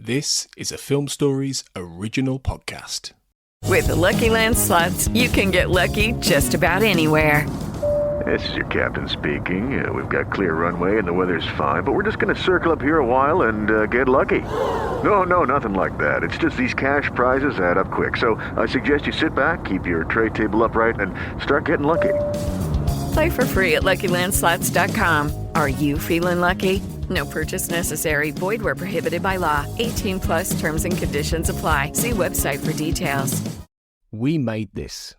This is a Film Stories original podcast. With the Lucky Land Slots, you can get lucky just about anywhere. This is your captain speaking. We've got clear runway and the weather's fine, but we're just going to circle up here a while and get lucky. No, nothing like that. It's just these cash prizes add up quick. So I suggest you sit back, keep your tray table upright, and start getting lucky. Play for free at LuckyLandSlots.com. Are you feeling lucky? No purchase necessary. Void where prohibited by law. 18 plus terms and conditions apply. See website for details. We made this.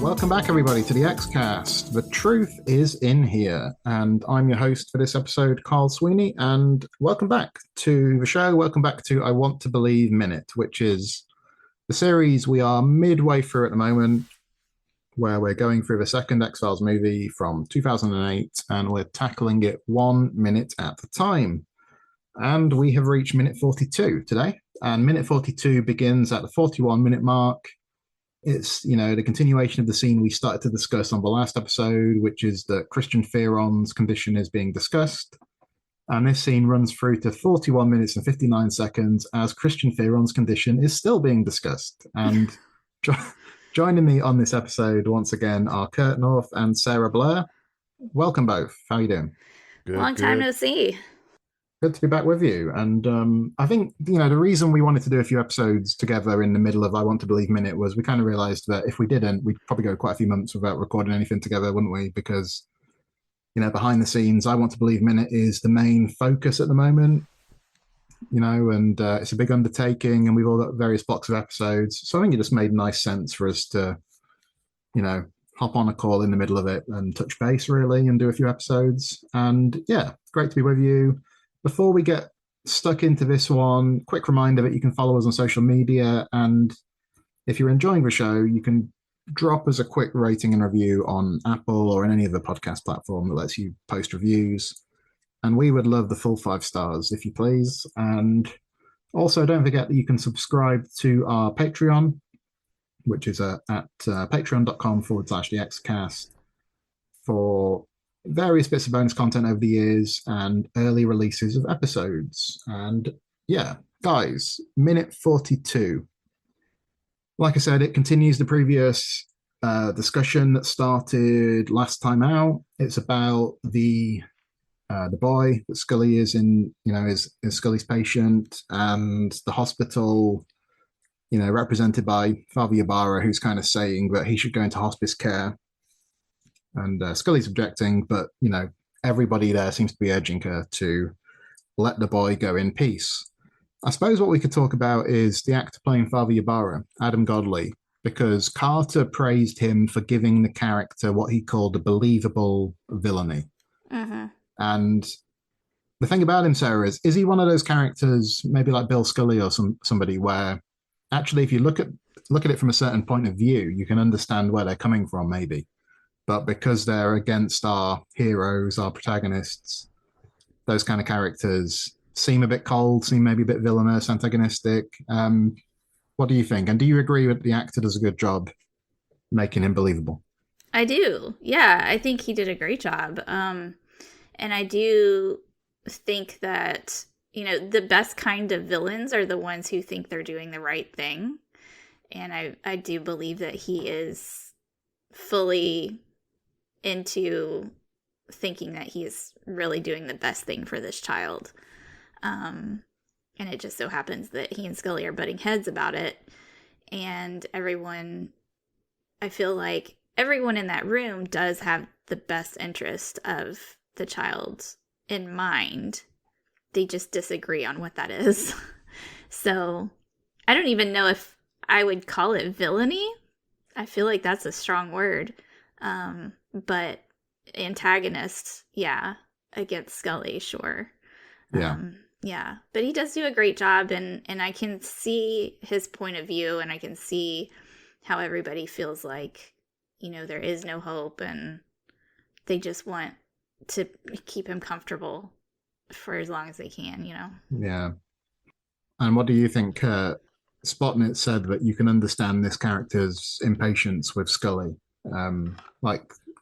Welcome back, everybody, to the X-Cast. The truth is in here, and I'm your host for this episode, Carl Sweeney, and welcome back to the show. Welcome back to I Want to Believe Minute, which is the series we are midway through at the moment, where we're going through the second X-Files movie from 2008, and we're tackling it 1 minute at a time. And we have reached minute 42 today, and minute 42 begins at the 41-minute mark. It's, the continuation of the scene we started to discuss on the last episode, which is that Christian Theron's condition is being discussed. And this scene runs through to 41 minutes and 59 seconds as Christian Theron's condition is still being discussed. And joining me on this episode once again are North and Sarah Blair. Welcome both. How are you doing? Good, Long time no see. Good to be back with you. And I think, the reason we wanted to do a few episodes together in the middle of I Want to Believe Minute was we kind of realized that if we didn't, we'd probably go quite a few months without recording anything together, wouldn't we? Because, behind the scenes, I Want to Believe Minute is the main focus at the moment, and it's a big undertaking and we've all got various blocks of episodes. So I think it just made nice sense for us to, hop on a call in the middle of it and touch base really and do a few episodes. And yeah, great to be with you. Before we get stuck into this one, quick reminder that you can follow us on social media, and if you're enjoying the show, you can drop us a quick rating and review on Apple or in any other podcast platform that lets you post reviews, and we would love the full 5 stars if you please. And also don't forget that you can subscribe to our Patreon, which is at patreon.com/thexcast for various bits of bonus content over the years and early releases of episodes. And yeah, guys, minute 42. Like I said, it continues the previous discussion that started last time out. It's about the boy that Scully is in, is Scully's patient, and the hospital, represented by Father Ybarra, who's kind of saying that he should go into hospice care. And Scully's objecting, but, everybody there seems to be urging her to let the boy go in peace. I suppose what we could talk about is the actor playing Father Ybarra, Adam Godley, because Carter praised him for giving the character what he called a believable villainy. Mm-hmm. And the thing about him, Sarah, is he one of those characters, maybe like Bill Scully or somebody, where actually if you look at it from a certain point of view, you can understand where they're coming from, maybe. But because they're against our heroes, our protagonists, those kind of characters seem a bit cold, seem maybe a bit villainous, antagonistic. What do you think? And do you agree that the actor does a good job making him believable? I do. Yeah, I think he did a great job. And I do think that, the best kind of villains are the ones who think they're doing the right thing. And I do believe that he is fully into thinking that he's really doing the best thing for this child. And it just so happens that he and Scully are butting heads about it. And I feel like everyone in that room does have the best interest of the child in mind. They just disagree on what that is. So I don't even know if I would call it villainy. I feel like that's a strong word. But antagonist, yeah, against Scully, sure. Yeah. Yeah, but he does do a great job, and I can see his point of view, and I can see how everybody feels like, there is no hope, and they just want to keep him comfortable for as long as they can, Yeah. And what do you think? Spotnit said that you can understand this character's impatience with Scully. Can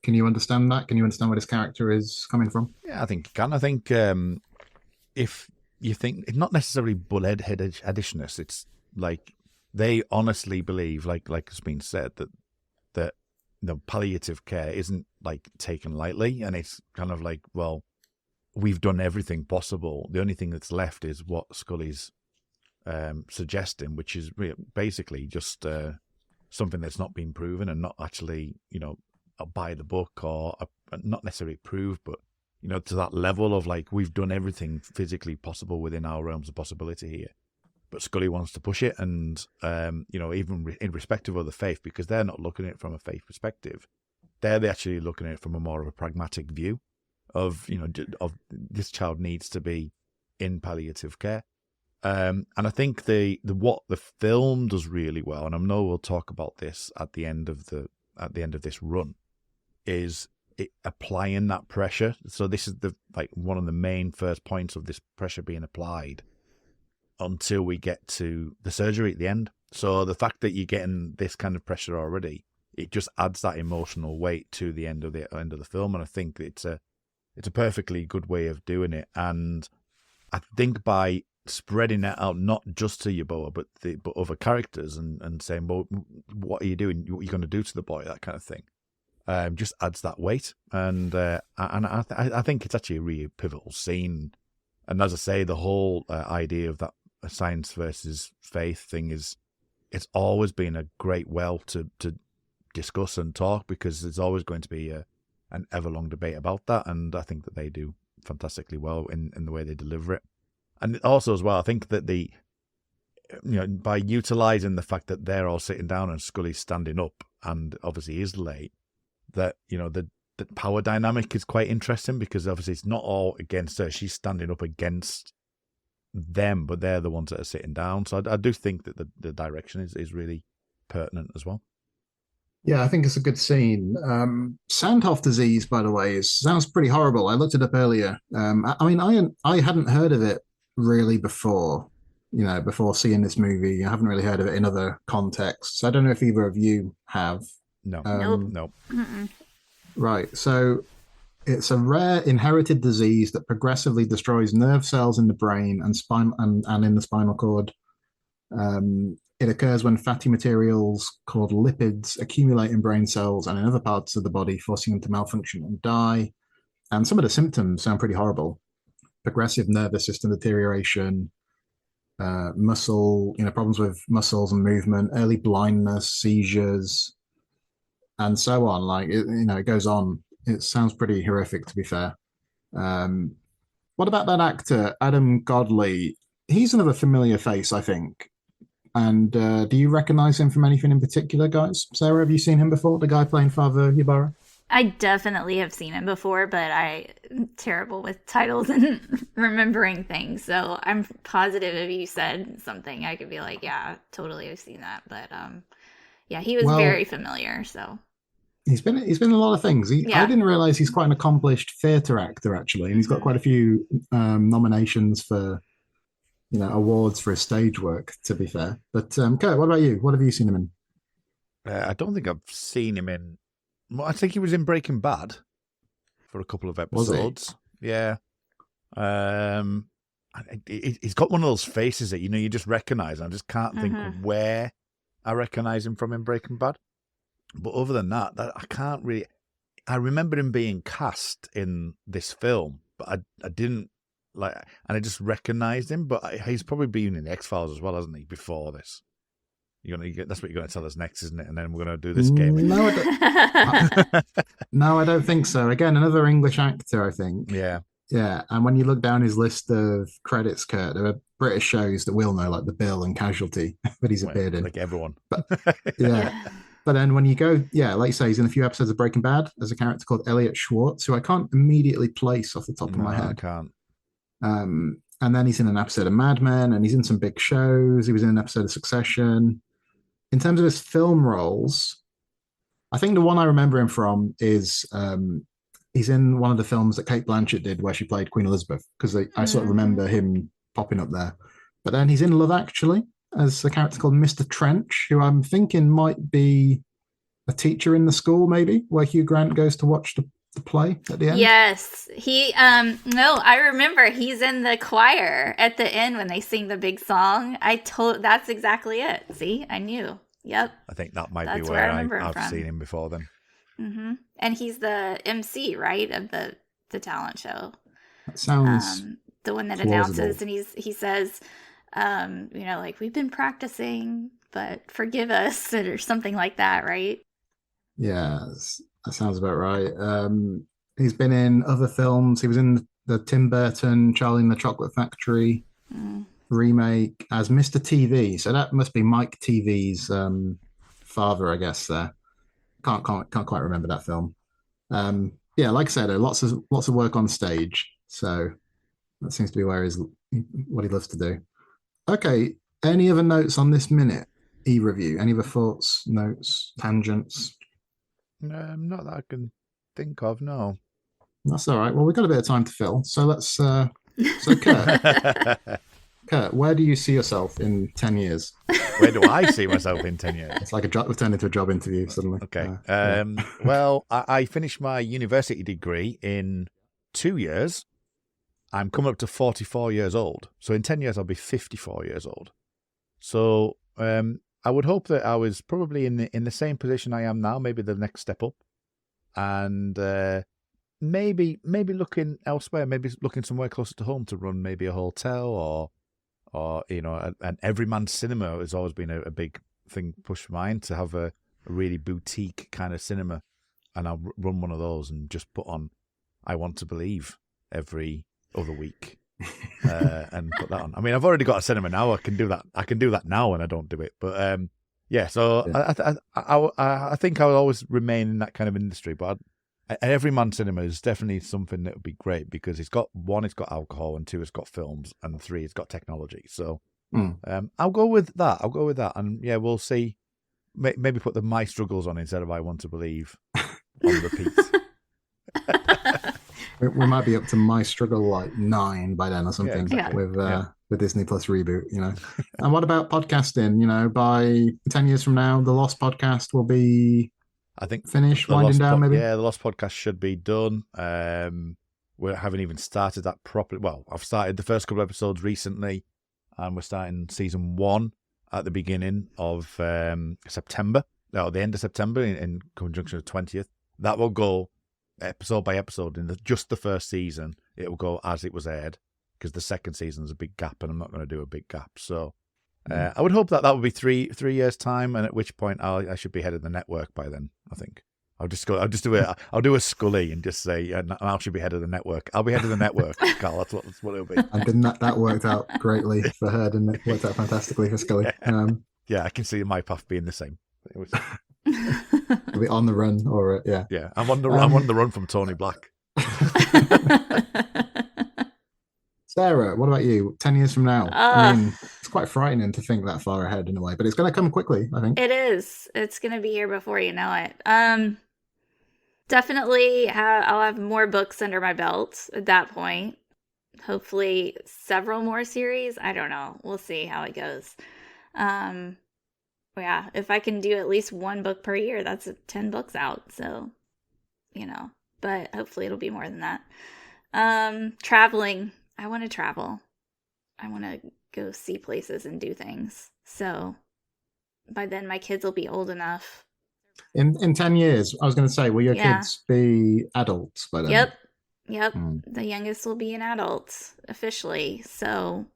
you understand that? Can you understand where this character is coming from? Yeah, I think you can. I think if you think it's not necessarily bullhead additionists, it's like they honestly believe, like has been said, that the palliative care isn't like taken lightly, and it's kind of like, well, we've done everything possible. The only thing that's left is what Scully's suggesting, which is basically just something that's not been proven and not actually, by the book, or not necessarily proved, but to that level of like, we've done everything physically possible within our realms of possibility here. But Scully wants to push it, and even in respect of other faith, because they're not looking at it from a faith perspective, they're actually looking at it from a more of a pragmatic view of of this child needs to be in palliative care. And I think what the film does really well, and I know we'll talk about this at the end of this run, is it applying that pressure. So this is one of the main first points of this pressure being applied until we get to the surgery at the end. So the fact that you're getting this kind of pressure already, it just adds that emotional weight to the end of the film, and I think it's a perfectly good way of doing it. And I think by spreading that out, not just to Yeboah, but other characters, and saying, well, what are you doing? What are you going to do to the boy? That kind of thing. Just adds that weight, and I think it's actually a really pivotal scene. And as I say, the whole idea of that science versus faith thing it's always been a great well to discuss and talk, because there's always going to be an ever-long debate about that, and I think that they do fantastically well in the way they deliver it. And also as well, I think that by utilising the fact that they're all sitting down and Scully's standing up, and obviously is late, that the power dynamic is quite interesting, because obviously it's not all against her. She's standing up against them, but they're the ones that are sitting down. So I do think that the direction is really pertinent as well. Yeah, I think it's a good scene. Sandhoff disease, by the way, sounds pretty horrible. I looked it up earlier. I hadn't heard of it really before seeing this movie. I haven't really heard of it in other contexts. I don't know if either of you have. No. Nope. Right. So it's a rare inherited disease that progressively destroys nerve cells in the brain and in the spinal cord. It occurs when fatty materials called lipids accumulate in brain cells and in other parts of the body, forcing them to malfunction and die. And some of the symptoms sound pretty horrible. Progressive nervous system deterioration, muscle, problems with muscles and movement, early blindness, seizures, and so on. It goes on. It sounds pretty horrific, to be fair. What about that actor, Adam Godley? He's another familiar face, I think. And do you recognize him from anything in particular, guys? Sarah, have you seen him before? The guy playing Father Yeboah? I definitely have seen him before, but I'm terrible with titles and remembering things. So I'm positive if you said something, I could be like, yeah, totally, I've seen that. But yeah, he was very familiar. So he's been in a lot of things. I didn't realize he's quite an accomplished theatre actor, actually, and he's got quite a few nominations for awards for his stage work, to be fair. But Kurt, what about you? What have you seen him in? I don't think I've seen him in. Well, I think he was in Breaking Bad for a couple of episodes. Yeah. He's got one of those faces that you just recognise. I just can't think where I recognise him from in Breaking Bad. But other than that, I can't really. I remember him being cast in this film, but I didn't and I just recognised him. But he's probably been in the X-Files as well, hasn't he? Before this. That's what you're going to tell us next, isn't it? And then we're going to do this game. No, I don't think so. Again, another English actor, I think. Yeah. Yeah, and when you look down his list of credits, Kurt, there are British shows that we'll know, like The Bill and Casualty, that he's appeared in. Like everyone. But, yeah. But then when you go, like you say, he's in a few episodes of Breaking Bad as a character called Elliot Schwartz, who I can't immediately place off the top of my head. I can't. And then he's in an episode of Mad Men, and he's in some big shows. He was in an episode of Succession. In terms of his film roles, I think the one I remember him from is he's in one of the films that Cate Blanchett did where she played Queen Elizabeth, because I sort of remember him popping up there. But then he's in Love Actually as a character called Mr. Trench, who I'm thinking might be a teacher in the school, maybe, where Hugh Grant goes to watch the play at the end. Yes, he no, I remember he's in the choir at the end when they sing the big song. That's exactly it. See, I knew. Yep. I think that might be That's where I've seen him before then. Mm-hmm. And he's the MC, right, of the talent show. That sounds the one that plausible. announces, and he says, like, we've been practicing, but forgive us, or something like that, right? Yeah, that sounds about right. He's been in other films. He was in the Tim Burton Charlie and the Chocolate Factory remake as Mr. TV. So that must be Mike TV's father, I guess. There, can't quite remember that film. Yeah, like I said, lots of work on stage. So that seems to be what he loves to do. Okay, any other notes on this minute e-review? Any other thoughts, notes, tangents? Not that I can think of, no. That's all right. Well, we've got a bit of time to fill. So let's... So Kurt, where do you see yourself in 10 years? Where do I see myself in 10 years? It's like we've turned into a job interview suddenly. Okay. Well, I finished my university degree in 2 years. I'm coming up to 44 years old. So in 10 years, I'll be 54 years old. So... I would hope that I was probably in the same position I am now, maybe the next step up, and maybe looking elsewhere, maybe looking somewhere closer to home to run maybe a hotel or an everyman cinema has always been a big thing push for mine, to have a really boutique kind of cinema, and I'll run one of those and just put on I Want to Believe every other week. And put that on. I mean, I've already got a cinema now. I can do that now, and I don't do it. But yeah. So yeah. I think I will always remain in that kind of industry. But everyman cinema is definitely something that would be great, because it's got alcohol, and 2, it's got films, and 3, it's got technology. So I'll go with that. And yeah, we'll see. Maybe put the My Struggles on instead of I Want to Believe on repeat. We might be up to My Struggle like 9 by then or something, yeah, exactly. with Disney Plus reboot, And what about podcasting? By 10 years from now, the Lost podcast will be, I think, finished, winding down, maybe? Yeah, the Lost podcast should be done. We haven't even started that properly. Well, I've started the first couple of episodes recently, and we're starting season 1 at the beginning of September, or the end of September, in conjunction with 20th. That will go episode by episode. In just the first season, it will go as it was aired, because the second season is a big gap, and I'm not going to do a big gap. So I would hope that would be 3 years time, and at which point I should be head of the network by then. I think I'll do a Scully and just say I should be head of the network. I'll be head of the network, Carl. That's what it'll be. And didn't that worked out greatly for her? Didn't it? Worked out fantastically for Scully. Yeah, I can see my path being the same. It was... Are we on the run, or yeah? Yeah, I'm on the run from Tony Black. Sarah, what about you? 10 years from now? I mean, it's quite frightening to think that far ahead in a way, but it's going to come quickly, I think. It is. It's going to be here before you know it. Definitely, I'll have more books under my belt at that point. Hopefully, several more series. I don't know. We'll see how it goes. Yeah, if I can do at least 1 book per year, that's 10 books out. So, but hopefully it'll be more than that. Traveling. I want to travel. I want to go see places and do things. So by then my kids will be old enough. In 10 years, I was going to say, will your kids be adults by then? Yep. The youngest will be an adult officially. So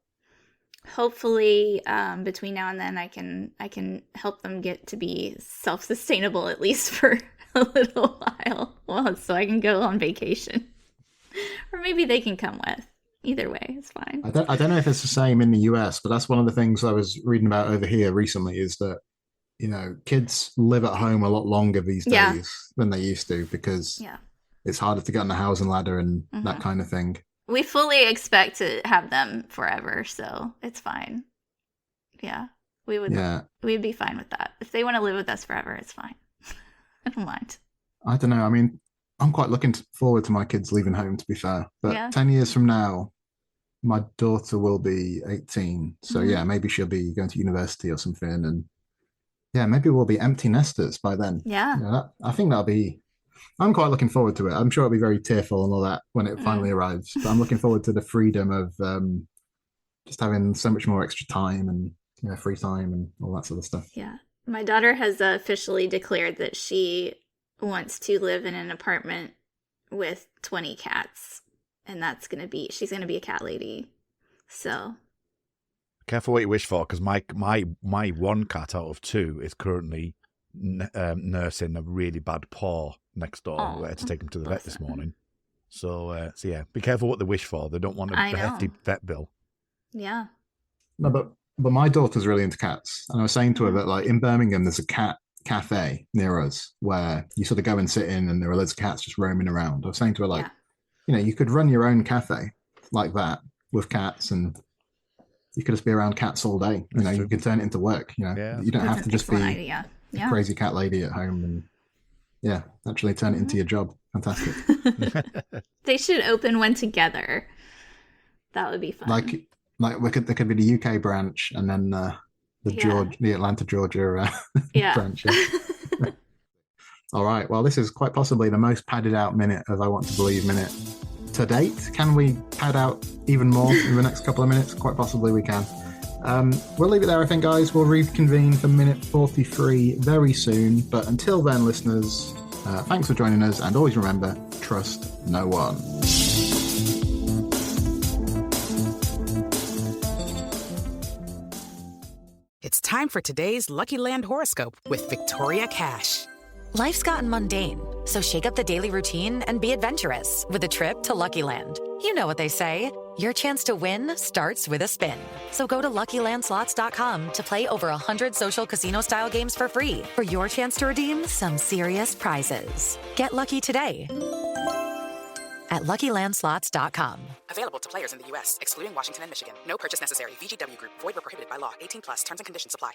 hopefully between now and then I can help them get to be self-sustainable, at least for a little while, so I can go on vacation. Or maybe they can come with. Either way, it's fine. I don't know if it's the same in the US, but that's one of the things I was reading about over here recently, is that kids live at home a lot longer these days than they used to, because it's harder to get on the housing ladder and that kind of thing. We fully expect to have them forever, so it's fine. Yeah, we'd be fine with that. If they want to live with us forever, it's fine. I don't mind. I don't know. I mean, I'm quite looking forward to my kids leaving home, to be fair. But 10 years from now, my daughter will be 18. So yeah, maybe she'll be going to university or something. And yeah, maybe we'll be empty nesters by then. Yeah. I think I'm quite looking forward to it. I'm sure it'll be very tearful and all that when it finally arrives. But I'm looking forward to the freedom of just having so much more extra time and free time and all that sort of stuff. Yeah. My daughter has officially declared that she wants to live in an apartment with 20 cats. And she's going to be a cat lady. So careful what you wish for, because my one cat out of two is currently nursing a really bad paw next door. I had to take him to the vet this morning. So yeah, be careful what they wish for. They don't want a hefty vet bill. Yeah. No, but my daughter's really into cats, and I was saying to her that like in Birmingham, there's a cat cafe near us where you sort of go and sit in, and there are loads of cats just roaming around. I was saying to her like, you could run your own cafe like that with cats, and you could just be around cats all day. You can turn it into work. You don't have to just be a crazy cat lady at home, and actually turn it into your job. Fantastic. They should open one together. That would be fun. Like there could be the UK branch, and then the Atlanta, Georgia branch. Yeah. All right. Well, this is quite possibly the most padded out minute of I Want to Believe minute to date. Can we pad out even more in the next couple of minutes? Quite possibly we can. We'll leave it there, I think, guys. We'll reconvene for minute 43 very soon. But until then, listeners, thanks for joining us. And always remember, trust no one. It's time for today's Lucky Land horoscope with Victoria Cash. Life's gotten mundane, so shake up the daily routine and be adventurous with a trip to Lucky Land. You know what they say, your chance to win starts with a spin. So go to LuckyLandSlots.com to play over 100 social casino-style games for free for your chance to redeem some serious prizes. Get lucky today at LuckyLandSlots.com. Available to players in the U.S., excluding Washington and Michigan. No purchase necessary. VGW Group. Void where prohibited by law. 18+. Terms and conditions apply.